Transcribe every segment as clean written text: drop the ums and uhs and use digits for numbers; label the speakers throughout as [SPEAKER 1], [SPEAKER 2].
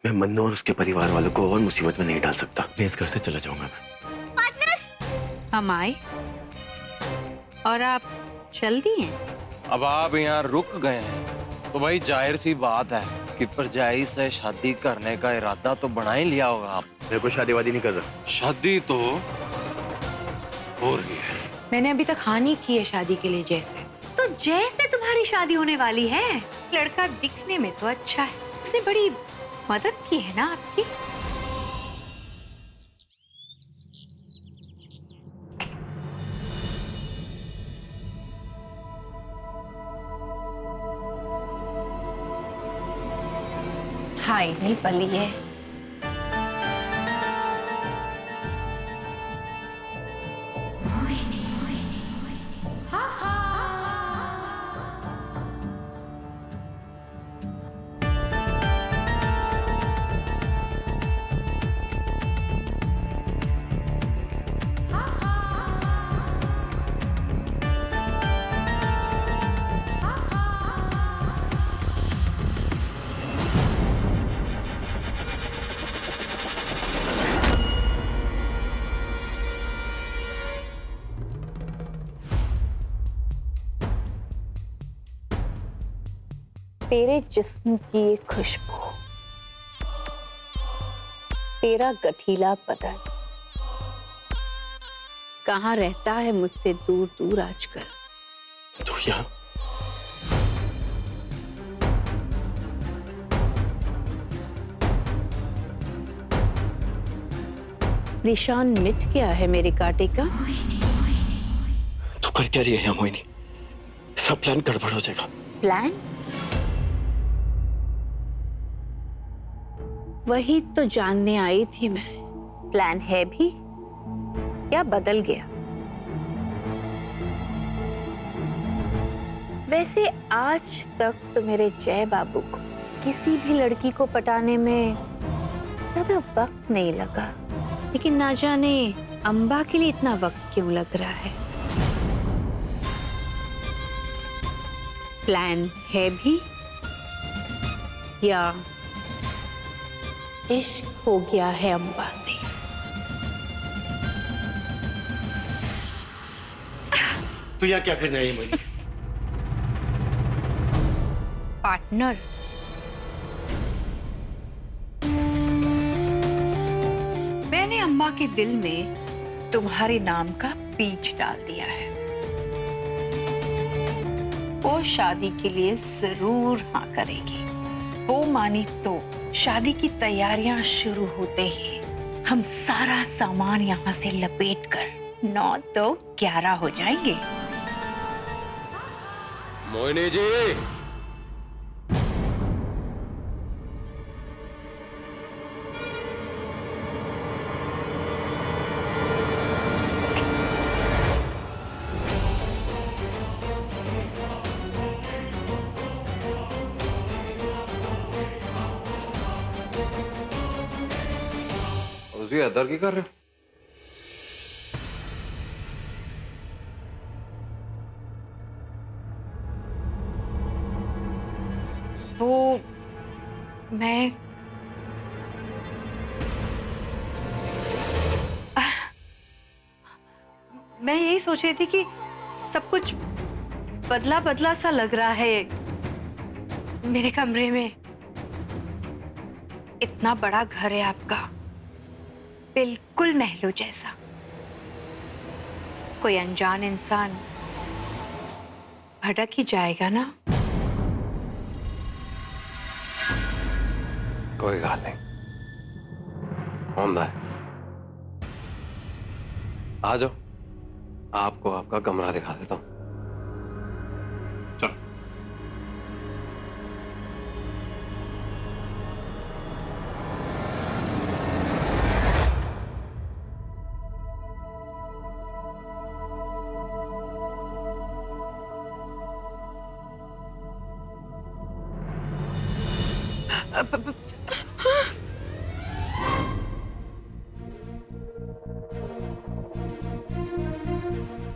[SPEAKER 1] मैं मन्नू और उसके परिवार वालों को और मुसीबत में नहीं डाल सकता। प्लीज घर से चला जाऊंगा मैं।
[SPEAKER 2] पार्टनर, हम आए और आप चल दिए।
[SPEAKER 3] अब आप यहाँ रुक गए हैं तो भाई जाहिर सी बात है कि परजाई से शादी करने का इरादा तो बना ही लिया होगा आप।
[SPEAKER 1] मैं कोई शादी वादी नहीं कर रहा।
[SPEAKER 3] शादी तो हो रही है।
[SPEAKER 2] मैंने अभी तक हाँ नहीं की है शादी के लिए। जैसे तो जैसे तुम्हारी शादी होने वाली है। लड़का दिखने में तो अच्छा है, उसने बड़ी मदद की है ना आपकी। हाय नहीं पली है।
[SPEAKER 4] तेरे जिस्म की ये खुशबू, तेरा गठीला बदन, कहाँ रहता है मुझसे दूर दूर आजकल।
[SPEAKER 1] तो यहाँ
[SPEAKER 4] निशान मिट गया है मेरे कांटे का।
[SPEAKER 1] तो कर क्या रही है यहाँ मोहिनी? सब प्लान गड़बड़ हो जाएगा।
[SPEAKER 4] प्लान? वही तो जानने आई थी मैं। प्लान है भी या बदल गया? वैसे आज तक तो मेरे जय बाबू को किसी भी लड़की को पटाने में ज्यादा वक्त नहीं लगा, लेकिन ना जाने अंबा के लिए इतना वक्त क्यों लग रहा है। प्लान है भी या इश्क हो गया है अंबा से?
[SPEAKER 1] तू यहाँ क्या करने आई है मोहिनी?
[SPEAKER 2] पार्टनर, मैंने अम्मा के दिल में तुम्हारे नाम का बीज डाल दिया है। वो शादी के लिए जरूर हाँ करेगी। वो मानी तो शादी की तैयारियां शुरू होते ही हम सारा सामान यहाँ से लपेट कर 9 तो 11 हो जाएंगे।
[SPEAKER 3] मोहिनी जी, ਤੁਸੀਂ ਇੱਧਰ ਕੀ ਕਰ ਰਹੇ ਹੋ?
[SPEAKER 2] वो मैं यही सोच रही थी कि सब कुछ बदला बदला सा लग रहा है मेरे कमरे में। इतना बड़ा घर है आपका, बिल्कुल महलों जैसा। कोई अनजान इंसान भटक ही जाएगा ना।
[SPEAKER 3] कोई गल नहीं, होंदा है। आ जाओ, आपको आपका कमरा दिखा देता हूँ। चलो।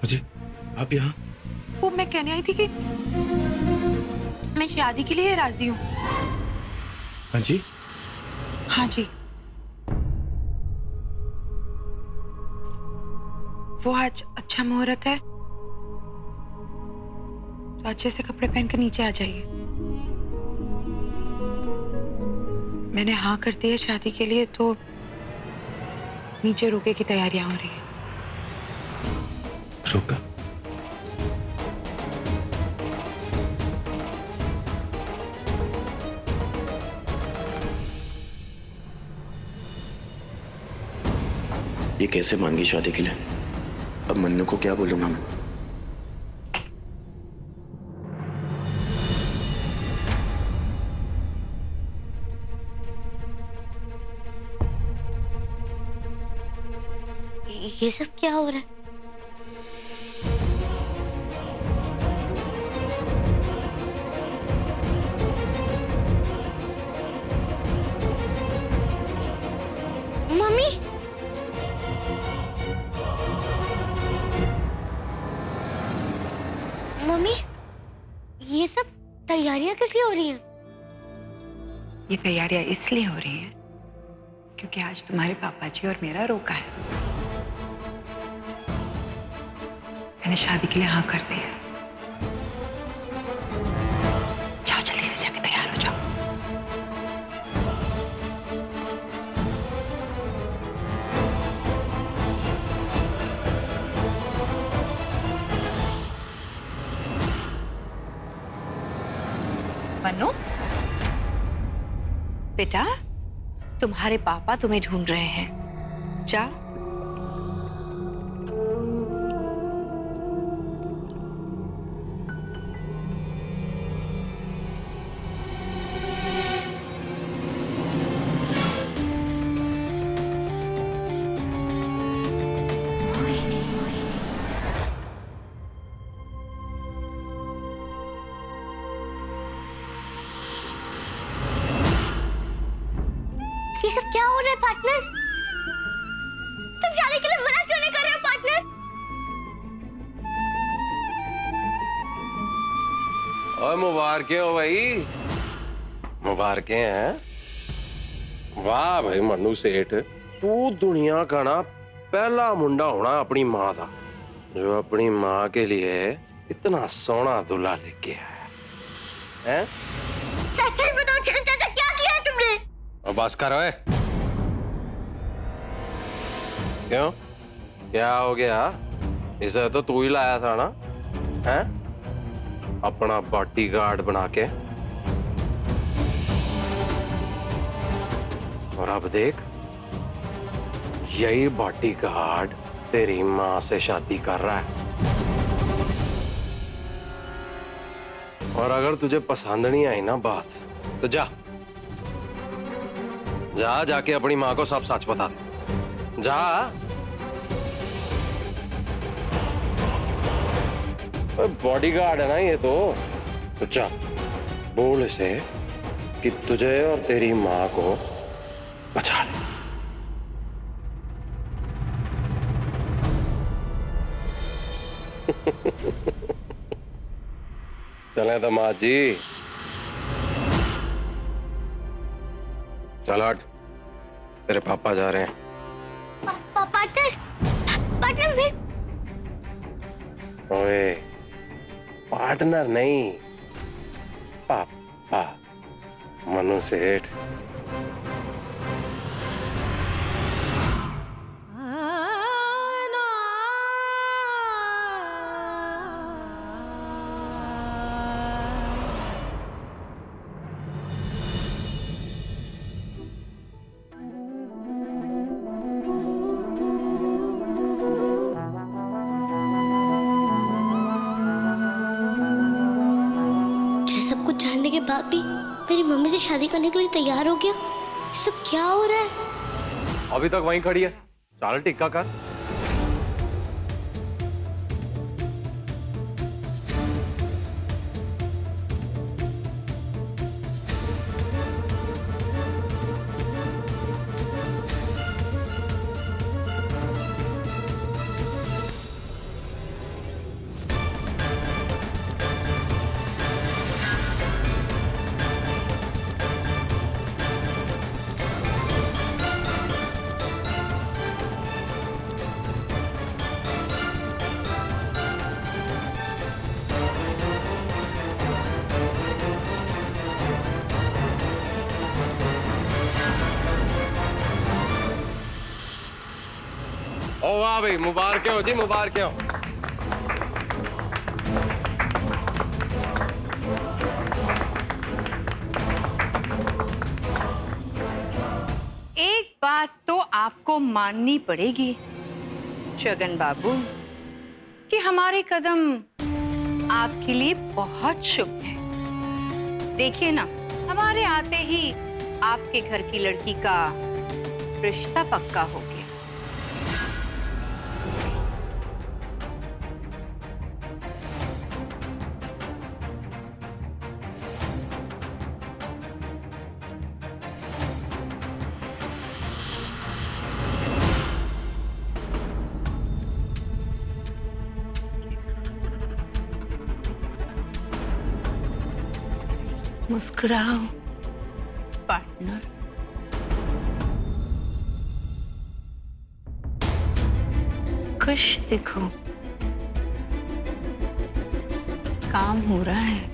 [SPEAKER 1] मुझे आप यहाँ?
[SPEAKER 2] वो मैं कहने आई थी कि मैं शादी के लिए राजी हूँ।
[SPEAKER 1] हाँ जी?
[SPEAKER 2] हाँ जी। वो आज अच्छा मुहूर्त है, तो अच्छे से कपड़े पहन कर नीचे आ जाइए। मैंने हाँ कर दी है शादी के लिए, तो नीचे रुके की तैयारियां हो रही है।
[SPEAKER 1] रुका? ये कैसे मांगी शादी के लिए? अब मन्नू को क्या बोलूंगा मैं?
[SPEAKER 5] ये सब क्या हो रहा है? मम्मी, मम्मी, ये सब तैयारियां किस लिए हो रही हैं?
[SPEAKER 2] ये तैयारियां इसलिए हो रही हैं क्योंकि आज तुम्हारे पापा जी और मेरा रोका है। मैंने शादी के लिए हाँ कर दी है। जाओ जल्दी से जाके तैयार हो जाओ। मन्नू, बेटा, तुम्हारे पापा तुम्हें ढूंढ रहे हैं। जा।
[SPEAKER 5] ये सब क्या हो रहा है पार्टनर? तुम शादी के लिए मना क्यों नहीं कर रहे हो पार्टनर?
[SPEAKER 3] और मुबारकें हो भाई, मुबारकें हैं। वाह भाई मन्नू सेठ, तू दुनिया का ना पहला मुंडा होना अपनी माँ का, जो अपनी माँ के लिए इतना सोना दूल्हा लेके आया है।
[SPEAKER 5] सच सच बताओ चिकन चाचा, क्या किया है तुमने?
[SPEAKER 3] और बस कर ओए। क्यों, क्या हो गया? इसे तो तू ही लाया था ना, हैं? अपना बॉडीगार्ड बना के। और अब देख, यही बॉडीगार्ड तेरी माँ से शादी कर रहा है। और अगर तुझे पसंद नहीं आई ना बात, तो जा जा जाके अपनी माँ को सब सच बता दे। जा। बॉडीगार्ड है ना ये तो जा बोल इसे कि तुझे और तेरी माँ को बचा ले। चले दामाद जी, चल हट, तेरे पापा जा रहे हैं।
[SPEAKER 5] पार्टनर, पार्टनर फिर?
[SPEAKER 3] ओए, पार्टनर नहीं, पापा मनु सेठ।
[SPEAKER 5] सब कुछ जानने के बाद भी मेरी मम्मी से शादी करने के लिए तैयार हो गया। ये सब क्या हो रहा है?
[SPEAKER 3] अभी तक वहीं खड़ी है, चल टिक्का कर। ओ वाह भाई, मुबारक हो जी, मुबारक हो।
[SPEAKER 2] एक बात तो आपको माननी पड़ेगी जगन बाबू कि हमारे कदम आपके लिए बहुत शुभ है। देखिए ना, हमारे आते ही आपके घर की लड़की का रिश्ता पक्का हो गया। मुस्कुराओ पार्टनर। खुश दिखो, काम हो रहा है।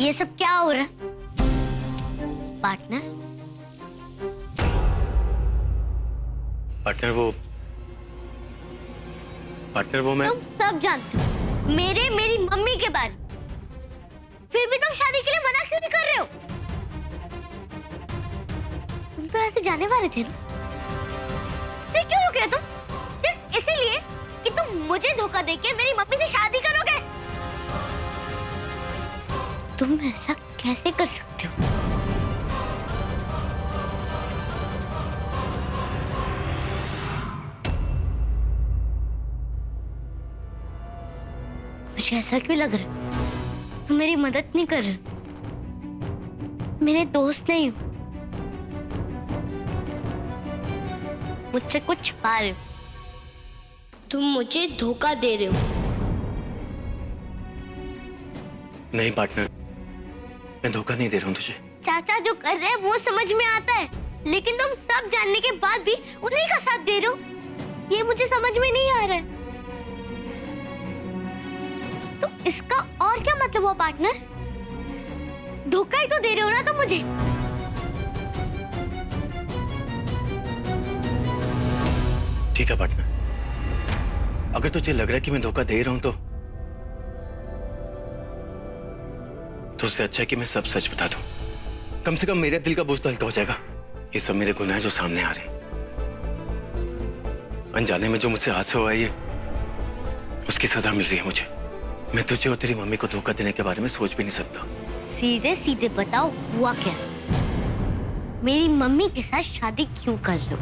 [SPEAKER 5] ये सब क्या हो रहा है पार्टनर?
[SPEAKER 1] पार्टनर वो मैं
[SPEAKER 5] तुम सब जानते हो मेरी मम्मी के बारे में, फिर भी तुम शादी के लिए मना क्यों नहीं कर रहे हो? तुम तो ऐसे जाने वाले थे ना, फिर क्यों रुके तुम? सिर्फ इसीलिए कि तुम मुझे धोखा देके मेरी मम्मी से शादी करोगे? तुम ऐसा कैसे कर सकते हो? मुझे ऐसा क्यों लग रहा है तुम मेरी मदद नहीं कर रहे, मेरे दोस्त नहीं हो, मुझसे कुछ छिपा रहे हो, तुम मुझे धोखा दे रहे हो।
[SPEAKER 1] नहीं पार्टनर, मैं धोखा नहीं दे रहा हूँ तुझे।
[SPEAKER 5] चाचा जो कर रहे हैं वो समझ में आता है, लेकिन तुम सब जानने के बाद भी उन्हीं का साथ दे रहे हो, ये मुझे समझ में नहीं आ रहा है। तो इसका और क्या मतलब हुआ पार्टनर? धोखा ही तो दे रहे हो ना तुम मुझे।
[SPEAKER 1] ठीक है पार्टनर, अगर तुझे लग रहा है कि मैं धोखा दे रहा हूं तो उससे अच्छा है कि मैं सब सच बता दूं। कम से कम मेरे दिल का बोझ तो हल्का हो जाएगा। ये सब मेरे गुनाह हैं जो सामने आ रहे हैं। अनजाने में जो मुझसे हादसा हुआ है, ये उसकी सजा मिल रही है मुझे। मैं तुझे और तेरी मम्मी को धोखा देने के बारे में सोच भी नहीं सकता।
[SPEAKER 5] सीधे सीधे बताओ हुआ क्या? मेरी मम्मी के साथ शादी क्यों कर रहे हो?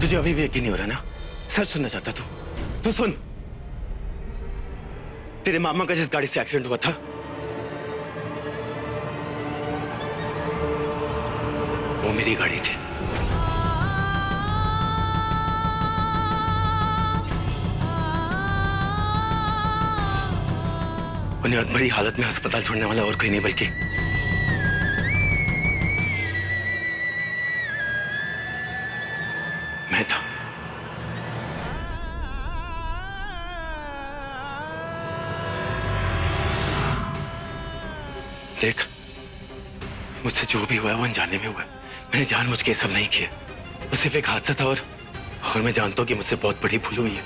[SPEAKER 1] तुझे अभी भी यकीन नहीं हो रहा ना? सच सुनना चाहता तू सुन। तेरे मामा का जिस गाड़ी से एक्सीडेंट हुआ था, वो मेरी गाड़ी थी। उन्हें अधमरी हालत में अस्पताल छोड़ने वाला और कोई नहीं बल्कि मैं था। देख, मुझसे जो भी हुआ है वो अनजाने में हुआ है। मैंने जानबूझ के सब नहीं किया। वो सिर्फ एक हादसा था और मैं जानता हूं कि मुझसे बहुत बड़ी भूल हुई है।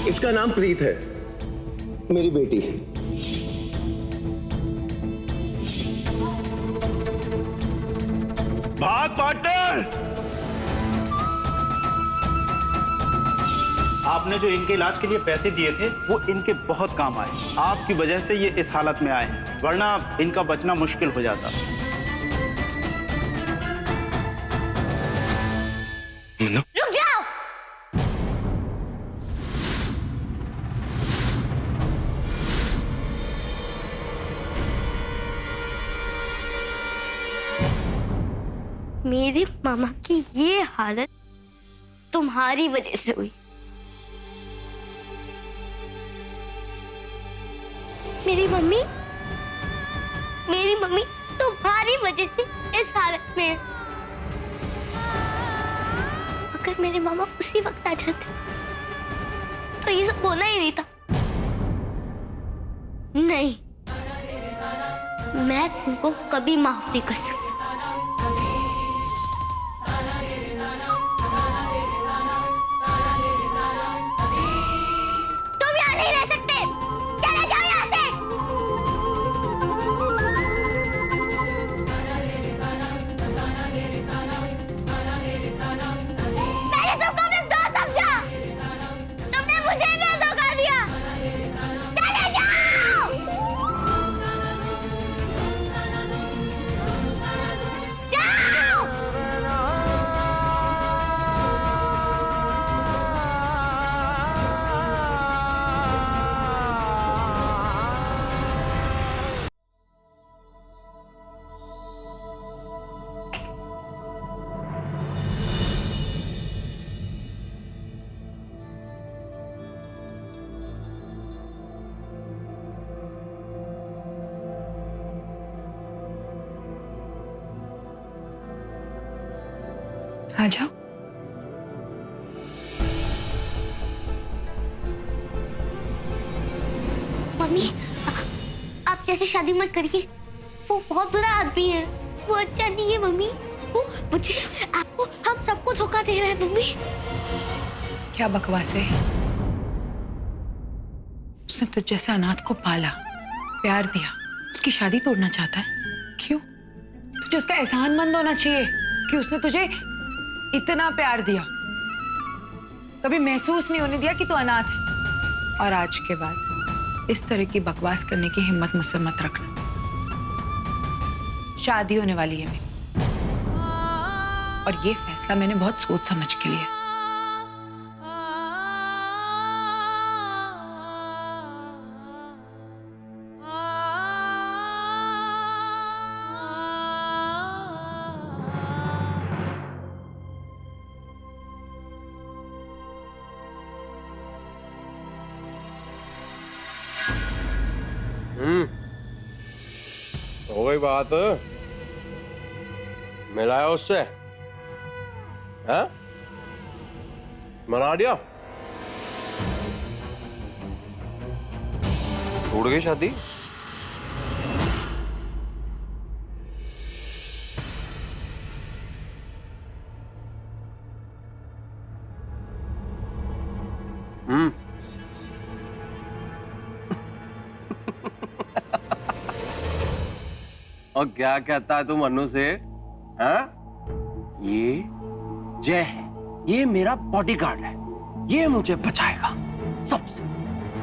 [SPEAKER 6] इसका नाम प्रीत है, मेरी बेटी।
[SPEAKER 1] भाग पार्टनर!
[SPEAKER 7] आपने जो इनके इलाज के लिए पैसे दिए थे वो इनके बहुत काम आए। आपकी वजह से ये इस हालत में आए हैं, वरना इनका बचना मुश्किल हो जाता।
[SPEAKER 1] मन्नू,
[SPEAKER 5] रुक मेरे मामा की ये हालत तुम्हारी वजह से हुई। मेरी मम्मी तुम्हारी वजह से इस हालत में है। अगर मेरे मामा उसी वक्त आ जाते तो ये सब होना ही नहीं था। नहीं, मैं तुमको कभी माफ नहीं कर सकती। तुम यहाँ नहीं रह सकते, चले जाओ यहाँ से। मैंने तुमको अपना दोस्त समझा, तुमने मुझे भी धोखा दिया। चले जाओ। जाओ।
[SPEAKER 8] आ जाओ।
[SPEAKER 5] मम्मी, आप जैसे शादी मत करिए। वो बहुत बुरा आदमी है, वो अच्छा नहीं है मम्मी। वो मुझे, आपको, हम सबको धोखा दे रहा है मम्मी।
[SPEAKER 8] क्या बकवास है? उसने तुझ जैसे अनाथ को पाला, प्यार दिया, उसकी शादी तोड़ना चाहता है? क्यों? तुझे उसका एहसानमंद होना चाहिए कि उसने तुझे इतना प्यार दिया, कभी महसूस नहीं होने दिया कि तू अनाथ है। और आज के बाद इस तरह की बकवास करने की हिम्मत मुझसे मत रखना। शादी होने वाली है मेरी, और ये फैसला मैंने बहुत सोच समझ के लिया।
[SPEAKER 3] हो गई बात? मिलाया उससे? हैं? मना दिया? टूट गई शादी? और क्या कहता है तू मन्नू से? हाँ? ये जय है, ये मेरा बॉडीगार्ड है, ये मुझे बचाएगा सबसे।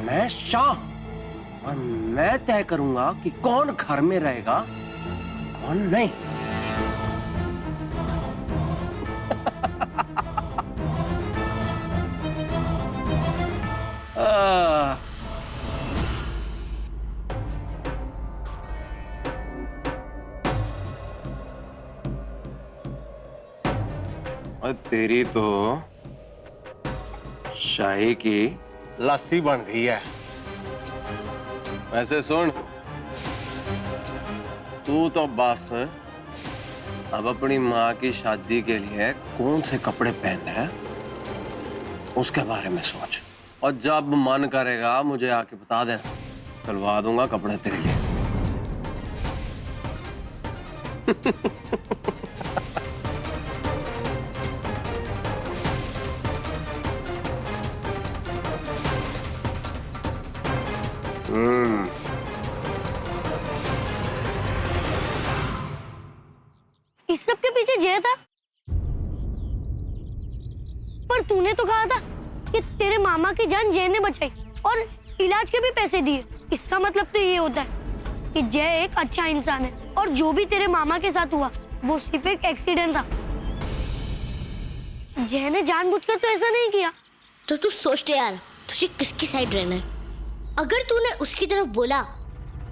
[SPEAKER 3] मैं शाह, और मैं तय करूंगा कि कौन घर में रहेगा, कौन नहीं। और तेरी तो शाही की लस्सी बन गई है। वैसे सुन, तू तो बस अब अपनी माँ की शादी के लिए कौन से कपड़े पहनने हैं उसके बारे में सोच, और जब मन करेगा मुझे आके बता देना, सिलवा दूंगा कपड़े तेरे लिए।
[SPEAKER 5] इस सब के पीछे जय था, पर तूने तो कहा था कि तेरे मामा की जान जय ने बचाई और इलाज के भी पैसे दिए। इसका मतलब तो ये होता है कि जय एक अच्छा इंसान है, और जो भी तेरे मामा के साथ हुआ वो सिर्फ एक एक्सीडेंट था। जय ने जानबूझकर तो ऐसा नहीं किया।
[SPEAKER 9] तो तू सोचते यार, तुझे किसकी साइड रहना है? अगर तूने उसकी तरफ बोला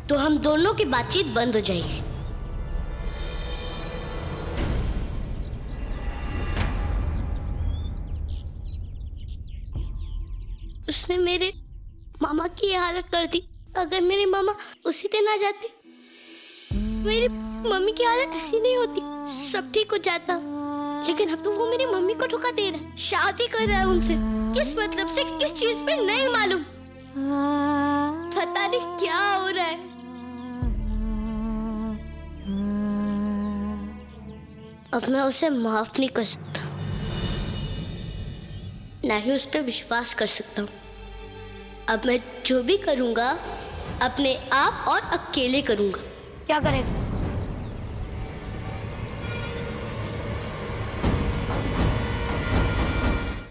[SPEAKER 9] तो हम दोनों की बातचीत बंद हो जाएगी। उसने मेरे मामा की ये हालत कर दी। अगर मेरी मामा उसी दिन आ जाती, मेरी मम्मी की हालत ऐसी नहीं होती, सब ठीक हो जाता। लेकिन अब तो वो मेरी मम्मी को धोखा दे रहा है, शादी कर रहा है उनसे। किस मतलब से, किस चीज पे नहीं मालूम। पता नहीं क्या हो रहा है। अब मैं उसे माफ नहीं कर सकता, ना ही उस पर विश्वास कर सकता हूँ। अब मैं जो भी करूँगा अपने आप और अकेले करूँगा।
[SPEAKER 5] क्या करेगा?